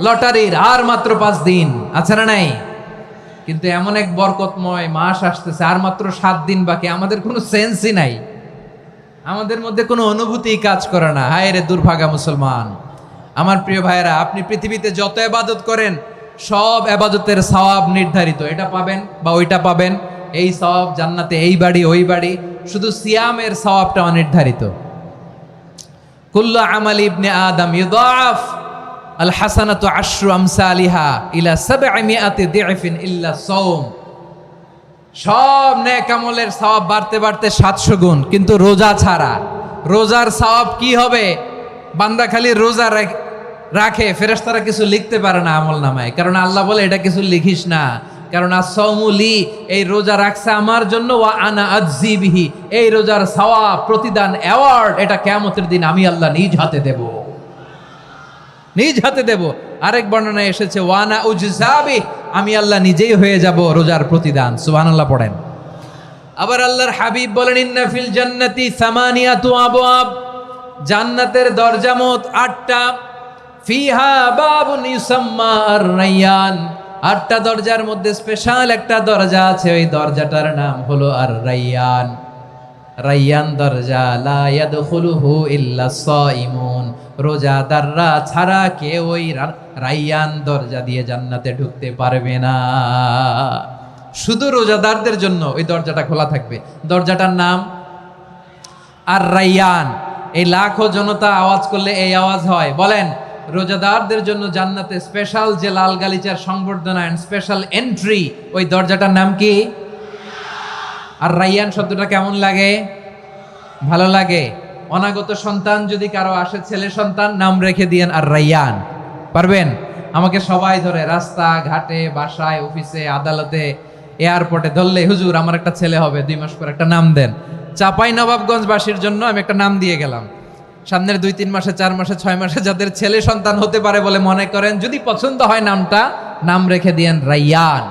লটারির, আর মাত্র 5 দিন, আছে না নাই? কিন্তু এমন এক বরকতময় মাস আসতেছে, আর মাত্র 7 দিন বাকি। আমাদের কোনো সেন্সই নাই, আমাদের মধ্যে কোনো অনুভূতি কাজ করে না। হায় রে দুর্ভাগা মুসলমান। আমার প্রিয় ভাইয়েরা, আপনি পৃথিবীতে যত ইবাদত করেন সব ইবাদতের সওয়াব নির্ধারিত। এটা পাবেন বা ওইটা পাবেন, এই সওয়াব জান্নাতে, এই বাড়ি ওই বাড়ি। শুধু সিয়ামের সওয়াবটা অনির্ধারিত। কুল্লু আমালি ইবনে আদম ইউদাআফ আল হাসানাতু আশরু আমসালিহা ইলা 700 দি'ফিন ইল্লা সাওম। সব নেক আমলের সওয়াব বাড়তে বাড়তে 700 গুণ, কিন্তু রোজা ছাড়া। রোজার সওয়াব কি হবে? বান্দা খালি রোজা রাখে, ফেরেশতারা কিছু লিখতে পারে না আমল নামায়, কারণ আল্লাহ বলে এটা কিছু লিখিস না, কারণ আসসাউমুলি, এই রোজা রাখছে আমার জন্য, ওয়া আনা আজজি বিহি, এই রোজার সওয়াব, প্রতিদান, অ্যাওয়ার্ড এটা কিয়ামতের দিন আমি আল্লাহ নিজ হাতে দেব, নিজ হাতে দেব। আরেক বর্ণনায় এসেছে ওয়ানা উজজাবি, আমি আল্লাহ নিজেই হয়ে যাব রোজার প্রতিদান। সুবহানাল্লাহ পড়েন। আবার আল্লাহর হাবিব বলেন ইন্না ফিল জান্নাতি সামানিয়াতু আবওয়াব, জান্নাতের দরজা মোট 8টা, ফিহা বাবুন ইউসাম্মা আর-রায়্যান, 8টা দরজার মধ্যে স্পেশাল একটা দরজা আছে, ওই দরজাটার নাম হলো আর-রায়্যান। রায়্যান দরজা, লা ইয়াদখুলুহু ইল্লা সাইমুন, রোজাদাররা ছাড়া কেউ ওই রায়্যান দরজা দিয়ে জান্নাতে ঢুকতে পারবে না, শুধু রোজাদারদের জন্য ওই দরজাটা খোলা থাকবে। দরজাটার নাম আর-রায়্যান। এই লাখো জনতা আওয়াজ করলে এই আওয়াজ হয়, বলেন রোজাদারদের জন্য জান্নাতে স্পেশাল যে লাল গালিচার সংবর্ধনা এন্ড স্পেশাল এন্ট্রি, ওই দরজাটার নাম কি? আর-রায়্যান শব্দটা কেমন লাগে? ভালো লাগে। অনাগত সন্তান যদি কারো আসে, ছেলে সন্তান, নাম রেখে দিয়েন আর-রায়্যান। পারবেন? আমাকে সবাই ধরে রাস্তা ঘাটে, বাসায়, অফিসে, আদালতে, এয়ারপোর্টে ধরলে, হুজুর আমার একটা ছেলে হবে 2 মাস পর, একটা নাম দেন। চাপাই নবাবগঞ্জবাসীর জন্য আমি একটা নাম দিয়ে গেলাম। সামনের 2-3 মাসে, 4 মাসে, 6 মাসে যাদের ছেলে সন্তান হতে পারে বলে মনে করেন, যদি পছন্দ হয় নামটা, নাম রেখে দিয়েন রায়্যান।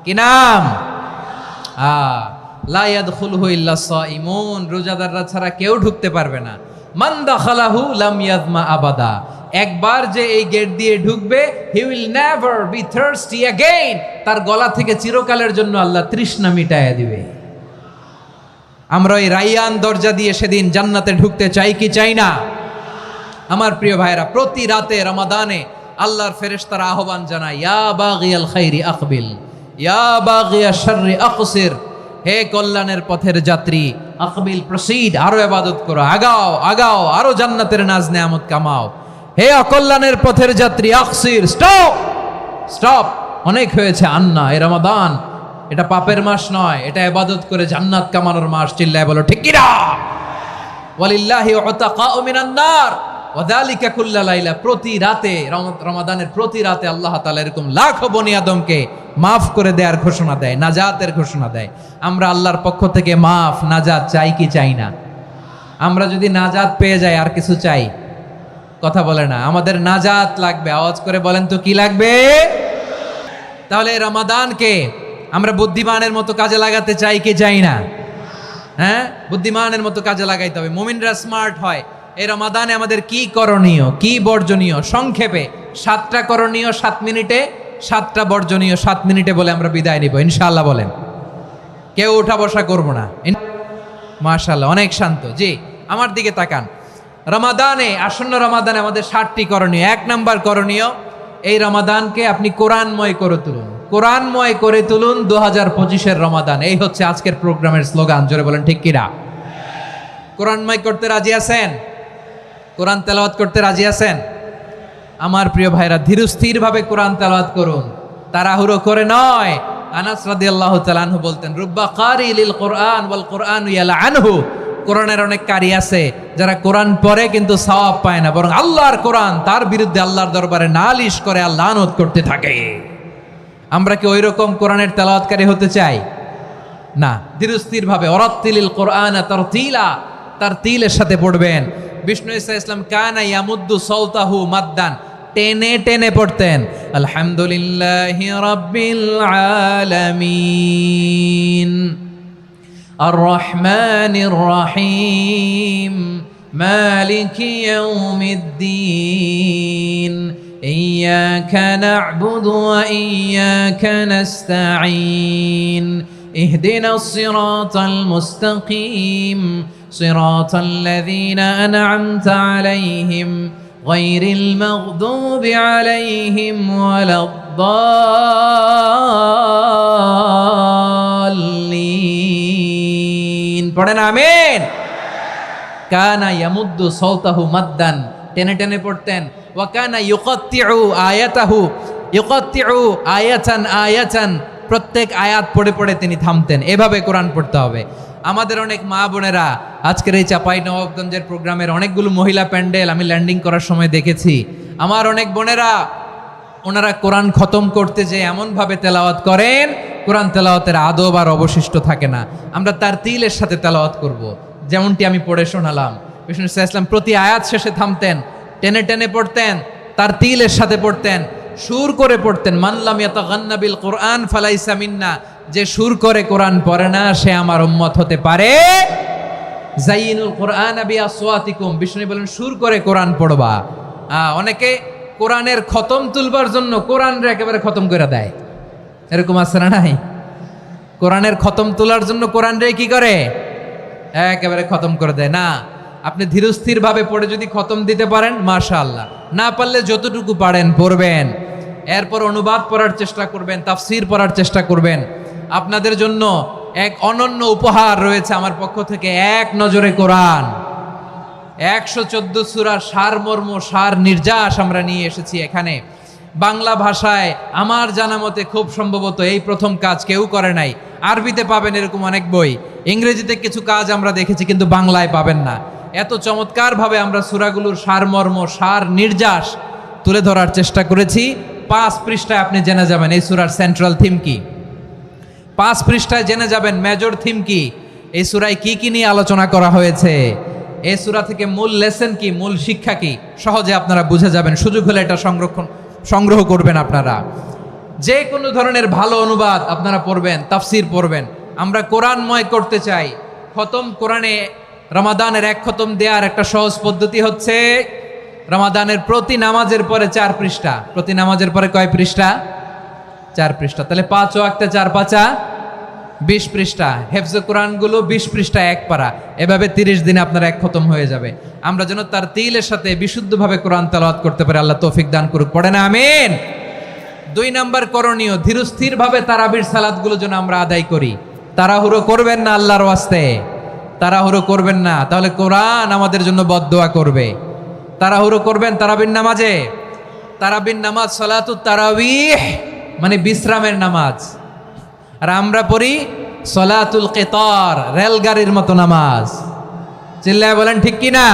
কি নাম? লা ইয়াদখুলুহু ইল্লা সাইমুন, রোজাদাররা ছাড়া কেউ ঢুকতে পারবে না। মান দাখালাহু লাম ইয়াযমা আবাদা, একবার যে এই গেট দিয়ে ঢুকবে, he will never be thirsty again, তার গলা থেকে চিরকালের জন্য আল্লাহ তৃষ্ণা মিটায়া দিবে। আমরা ওই রায়্যান দরজা দিয়ে সেদিন জান্নাতে ঢুকতে চাই কি চাই না? আমার প্রিয় ভাইরা, প্রতি রাতে রমাদানে আল্লাহর ফেরেশতারা আহ্বান জানায়, ইয়া বাগিয়াল খাইরি আকবিল, ইয়া বাগিয়াশ শাররি আকসির, হে কল্যাণের পথের যাত্রী, আকবিল প্রসিড, আরো ইবাদত করো, আগাও আগাও, আরো জান্নাতের নাজ নেয়ামত কামাও। হে অকল্যাণের পথের যাত্রী, আকসির, স্টপ স্টপ, অনেক হয়েছে। আন্না, এ রমাদান এটা পাপের মাস নয়, এটা ইবাদত করে জান্নাত কামানোর মাস। চিল্লায় বলো ঠিক কিনা? ওয়ালিল্লাহি উতাকাউ মিনান নার ওয়া যালিকা কুল্লা লাইলা, প্রতি রাতে, রমাদানের প্রতি রাতে আল্লাহ তাআলা এরকম লাখো বনি আদমকে মাফ করে দেওয়ার ঘোষণা দেয়, নাজাতের ঘোষণা দেয়। আমরা আল্লাহর পক্ষ থেকে মাফ, নাজাত চাই কি চাই না? আমরা যদি নাজাত পেয়ে যাই আর কিছু চাই? কথা বলে না। আমাদের নাজাত লাগবে, আওয়াজ করে বলেন তো কি লাগবে? তাহলে রমাদানকে আমরা বুদ্ধিমানের মতো কাজে লাগাতে চাই কি চাই না? হ্যাঁ, বুদ্ধিমানের মতো কাজে লাগাইতে হবে। মুমিনরা স্মার্ট হয়। এই রমাদানে আমাদের কি করণীয়, কি বর্জনীয়? সংক্ষেপে 7টা করণীয় 7 মিনিটে, 7টা বর্জনীয় 7 মিনিটে বলে আমরা বিদায় নিব ইনশাআল্লাহ। বলেন, কেউ উঠা বসা করবো না। মাশাআল্লাহ, অনেক শান্ত। জি, আমার দিকে তাকান। রমাদানে, আসন্ন রমাদানে আমাদের 7টি করণীয়। 1 নাম্বার করণীয়, এই রমাদানকে আপনি কোরআনময় করে তুলুন, কোরআনময় করে তুলুন 2025-এর রমাদান। এই হচ্ছে আজকের প্রোগ্রামের স্লোগান। জোরে বলেন ঠিক কিনা? কোরআনময় করতে রাজি আছেন? কোরআন তেলাওয়াত করতে রাজি আছেন? আমার প্রিয় ভাইরা, ধীরস্থির ভাবে কোরআন তেলাওয়াত করুন, তাড়াহুড়ো করে নয়। আনাস রাদিয়াল্লাহু তাআলা আনহু বলতেন, রুব্বা কারি লিল কোরআন ওয়াল কোরআনু ইয়ালআনহু, কোরআনের অনেক কারি আছে যারা কোরআন পড়ে কিন্তু সওয়াব পায় না, বরং আল্লাহর কোরআন তার বিরুদ্ধে আল্লাহর দরবারে নালিশ করে আর লানত করতে থাকে। আমরা কি ওই রকম কোরআনের তেলাওয়াতকারী হতে চাই? না। ধীরস্থির ভাবে, ওয়ারাত্তিলিল কোরআনা তারতিলা, তার তিলের সাথে পড়বেন। বিষ্ণু ঈসা ইসলাম কানা ইয়ামুদ্দু সাওতাহু মাদ্দান, টেনে টেনে পড়তেন। আলহামদুলিল্লাহি রাব্বিল আলামিন আর রহমানির রহিম মালিকি ইয়াউমিদ্দিন ইয়্যাকা না'বুদু ওয়া ইয়্যাকা নাস্তাঈন ইহদিনাস সিরাতাল মুস্তাকিম সিরাতাল লাযীনা আন'আমতা আলাইহিম গায়রিল মাগদুবি আলাইহিম ওয়ালাদ-দাল্লিন। পড়েন আমিন। কানা ইয়ামুদ্দু সাওতাহু মাদ্দান, টেনে টেনে পড়তেন। ওয়া কানা ইউকাত্তিউ আয়াতাহু, ইউকাত্তিউ আয়াতান আয়াতান, প্রত্যেক আয়াত পড়ে পড়ে তিনি থামতেন। এভাবে কোরআন পড়তে হবে। আমাদের অনেক মা বোনেরা আজকের এই চাঁপাইনবাবগঞ্জের প্রোগ্রামের অনেকগুলো মহিলা প্যান্ডেল আমি ল্যান্ডিং করার সময় দেখেছি। আমার অনেক বোনেরা ওনারা কোরআন খতম করতে যে এমনভাবে তেলাওয়াত করেন, কোরআন তেলাওয়াতের আদব আর অবশিষ্ট থাকে না। আমরা তার তিলের সাথে তেলাওয়াত করব, যেমনটি আমি পড়ে শোনালাম। বিষ্ণু ইসলাম প্রতি আয়াত শেষে থামতেন, টেনে টেনে পড়তেন, তার তিলের সাথে পড়তেন, সুর করে পড়তেন। মানলাম ইয়াতাগান্না বিল কোরআন ফালাইসা মিন্না, যে সুর করে কোরআন পড়ে না সে আমার উম্মত হতে পারে। জাইনুল কোরআন বিআসওয়াতিকুম, বিষ্ণু বলেন সুর করে কোরআন পড়বা। অনেকে কোরআনের খতম তুলবার জন্য কোরআনরে একেবারে খতম করে দেয়, এরকম আছে না নাই? কোরআনের খতম তোলার জন্য কোরআনরে কি করে? একেবারে খতম করে দেয় না। আপনি ধীরস্থির ভাবে পড়ে যদি খতম দিতে পারেন মাশাআল্লাহ, না পারলে যতটুকু পারেন পড়বেন, এরপর অনুবাদ পড়ার চেষ্টা করবেন, তাফসির পড়ার চেষ্টা করবেন। আপনাদের জন্য এক অনন্য উপহার রয়েছে আমার পক্ষ থেকে, এক নজরে কোরআন 114 সূরার সারমর্ম, সার নির্যাস আমরা নিয়ে এসেছি এখানে বাংলা ভাষায়। আমার জানা মতে খুব সম্ভবত এই প্রথম কাজ কেউ করে নাই। আরবিতে পাবেন এরকম অনেক বই, ইংরেজিতে কিছু কাজ আমরা দেখেছি, কিন্তু বাংলায় পাবেন না। এত চমৎকারভাবে আমরা সূরাগুলোর সারমর্ম, সার নির্যাস তুলে ধরার চেষ্টা করেছি। 5 পৃষ্ঠায় আপনি জেনে যাবেন এই সূরার সেন্ট্রাল থিম কি, 5 পৃষ্ঠায় জেনে যাবেন মেজর থিম কি, এই সূরায় কি কি নিয়ে আলোচনা করা হয়েছে, এই সূরা থেকে মূল লেসন কি, মূল শিক্ষা কি, সহজে আপনারা বুঝে যাবেন। সুযোগ হলে এটা সংগ্রহ করবেন। আপনারা যে কোনো ধরনের ভালো অনুবাদ আপনারা পড়বেন, তাফসির পড়বেন। আমরা কোরআনময় করতে চাই। খতম কোরআনে রমাদানের 1 খতম দেওয়ার একটা সহজ পদ্ধতি হচ্ছে রমাদানের প্রতি নামাজের পরে 4 পৃষ্ঠা। প্রতি নামাজের পরে কয় পৃষ্ঠা? 4 পৃষ্ঠা। তাহলে 5 ওয়াক্তে 4 পাঁচা 20 পৃষ্ঠা। হেফজে কোরআনগুলো 20 পৃষ্ঠা 1 পারা, এভাবে 30 দিনে আপনার 1 খতম হয়ে যাবে। আমরা যেন তার তিলের সাথে বিশুদ্ধভাবে কোরআন তেলাওয়াত করতে পারি, আল্লাহ তৌফিক দান করুক। পড়ে না আমিন। 2 নাম্বার করণীয়, ধীরস্থিরভাবে তারাবির সালাতগুলো যেন আমরা আদায় করি। তাড়াহুড়ো করবেন না আল্লাহর ওয়াস্তে, তাড়াহুড়ো করবেন না, তাহলে কোরআন আমাদের জন্য বদদোয়া করবে। তাড়াহুড়ো করবেন তারাবির নামাজে। তারাবির নামাজ সালাতুত তারাবিহ মানে বিশ্রামের নামাজ, আর আমরা পড়ি সলাতুল কিতার, রেলগাড়ির মতো নামাজ। চিল্লায় বলেন ঠিক কি না?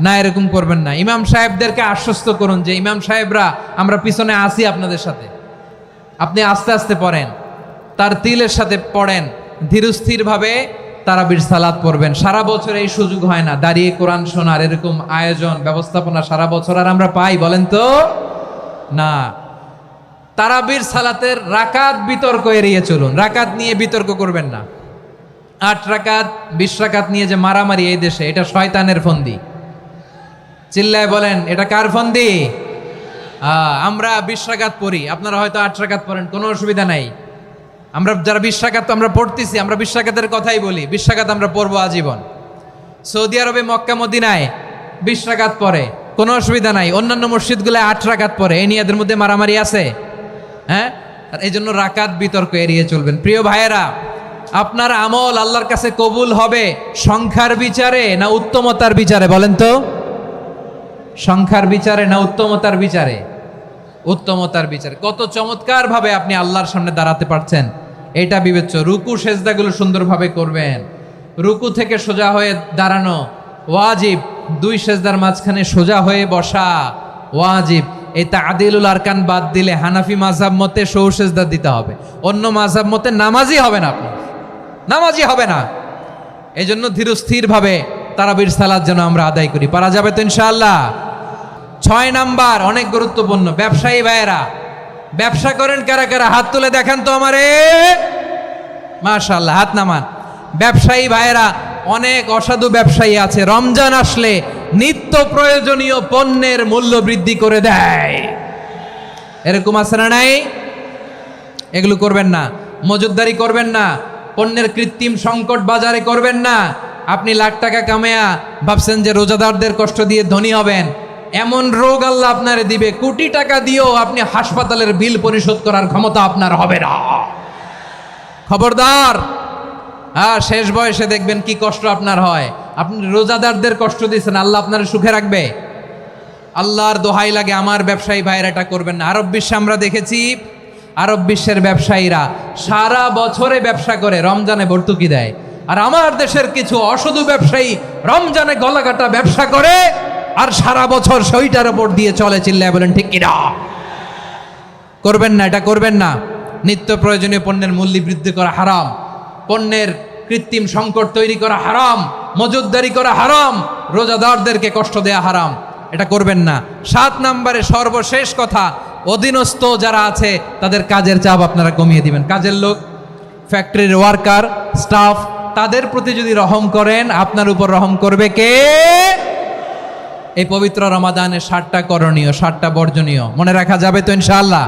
না, এরকম করবেন না। ইমাম সাহেবদেরকে আশ্বস্ত করুন যে ইমাম সাহেবরা আমরা পিছনে আসি আপনাদের সাথে, আপনি আস্তে আস্তে পড়েন, তার তিলের সাথে পড়েন, ধীরস্থিরভাবে তারাবির সালাত পড়বেন। সারা বছর এই সুযোগ হয় না দাঁড়িয়ে কোরআন শোনার, এরকম আয়োজন ব্যবস্থাপনা সারা বছর আর আমরা পাই বলেন তো না। তারাবির সালাতের রাকাত বিতর্ক এড়িয়ে চলুন, রাকাত নিয়ে বিতর্ক করবেন না। 8 রাকাত 20 রাকাত নিয়ে যে মারামারি এই দেশে, এটা শয়তানের ফন্দি। চিল্লায় বলেন এটা কার ফন্দি? আমরা 20 রাকাত পড়ি, আপনারা হয়তো 8 রাকাত পড়েন, কোনো অসুবিধা নাই। আমরা যারা 20 রাকাত আমরা পড়তেছি, আমরা 20 রাকাতের কথাই বলি, 20 রাকাত আমরা পড়বো আজীবন। সৌদি আরবে মক্কা মদিনায় 20 রাকাত পড়ে, কোনো অসুবিধা নাই। অন্যান্য মসজিদগুলো 8 রাকাত পড়ে, এই নিয়ে এদের মধ্যে মারামারি আছে? হ্যাঁ, আর এই জন্য রাকাত বিতর্ক এড়িয়ে চলবেন। প্রিয় ভাইয়েরা, আপনার আমল আল্লাহর কাছে কবুল হবে সংখ্যার বিচারে না উত্তমতার বিচারে? বলেন তো, সংখ্যার বিচারে না উত্তমতার বিচারে? উত্তমতার বিচারে। কত চমৎকার ভাবে আপনি আল্লাহর সামনে দাঁড়াতে পারছেন এটা বিবেচ্য। রুকু সেজদাগুলো সুন্দরভাবে করবেন, রুকু থেকে সোজা হয়ে দাঁড়ানো ওয়াজিব, 2 সেজদার মাঝখানে সোজা হয়ে বসা ওয়াজিব। এই তাদিলুল আরকান বাদ দিলে হানাফি মাযহাব মতে সৌ সেজদা দিতে হবে, অন্য মাযহাব মতে নামাজই হবে না, আপনি নামাজই হবে না। এই জন্য ধীরস্থির ভাবে তারাবির সালাত যেন আমরা আদায় করি। পারা যাবে তো ইনশাআল্লাহ? 6 নাম্বার অনেক গুরুত্বপূর্ণ। ব্যবসায়ী ভাইয়েরা, ব্যবসা করেন কারা কারা? হাত তুলে দেখান তো আমারে। মাশাআল্লাহ, হাত নামান। ব্যবসায়ী ভাইয়েরা, অনেক অসাধু ব্যবসায়ী আছে, রমজান আসলে নিত্য প্রয়োজনীয় পণ্যের মূল্য বৃদ্ধি করে দেয়। এরকম আছে না নাই? এগুলো করবেন না, মজুদদারি করবেন না, পণ্যের কৃত্রিম সংকট বাজারে করবেন না। আপনি লাখ টাকা কামায়া ভাবছেন যে রোজাদারদের কষ্ট দিয়ে ধনী হবেন, এমন রোগ আল্লাহ আপনারে দিবে, কোটি টাকা দিয়েও আপনি হাসপাতালের বিল পরিশোধ করার ক্ষমতা আপনার হবে না। খবরদার। শেষ বয়সে দেখবেন কি কষ্ট আপনার হয়। আপনি রোজাদারদের কষ্ট দিয়েছেন, আল্লাহ আপনার সুখে রাখবে? আল্লাহর দোহাই লাগে আমার ব্যবসায়ী ভাইয়েরা এটা করবেন না। আরব বিশ্বে আমরা দেখেছি, আরব বিশ্বের ব্যবসায়ীরা সারা বছরে ব্যবসা করে, রমজানে ভর্তুকি দেয়। আর আমার দেশের কিছু অসাধু ব্যবসায়ী রমজানে গলাকাটা ব্যবসা করে আর সারা বছর সেইটার উপর দিয়ে চলে, চিল্লায় বলেন ঠিক কিনা? করবেন না, এটা করবেন না। নিত্য প্রয়োজনীয় পণ্যের মূল্য বৃদ্ধি করা হারাম, পণ্যের কৃত্রিম সংকট তৈরি করা হারাম, মজুতদারি করা হারাম, রোজাদারদেরকে কষ্ট দেয়া হারাম, এটা করবেন না। 7 নম্বরে সর্বশেষ কথা, অধীনস্থ যারা আছে তাদের কাজের চাপ আপনারা কমিয়ে দিবেন। কাজের লোক, ফ্যাক্টরির ওয়ার্কার, স্টাফ, তাদের প্রতি যদি রহম করেন, আপনার উপর রহম করবে কে? এই পবিত্র রমাদানে 7টা করণীয়, 7টা বর্জনীয় মনে রাখা যাবে তো ইনশাআল্লাহ?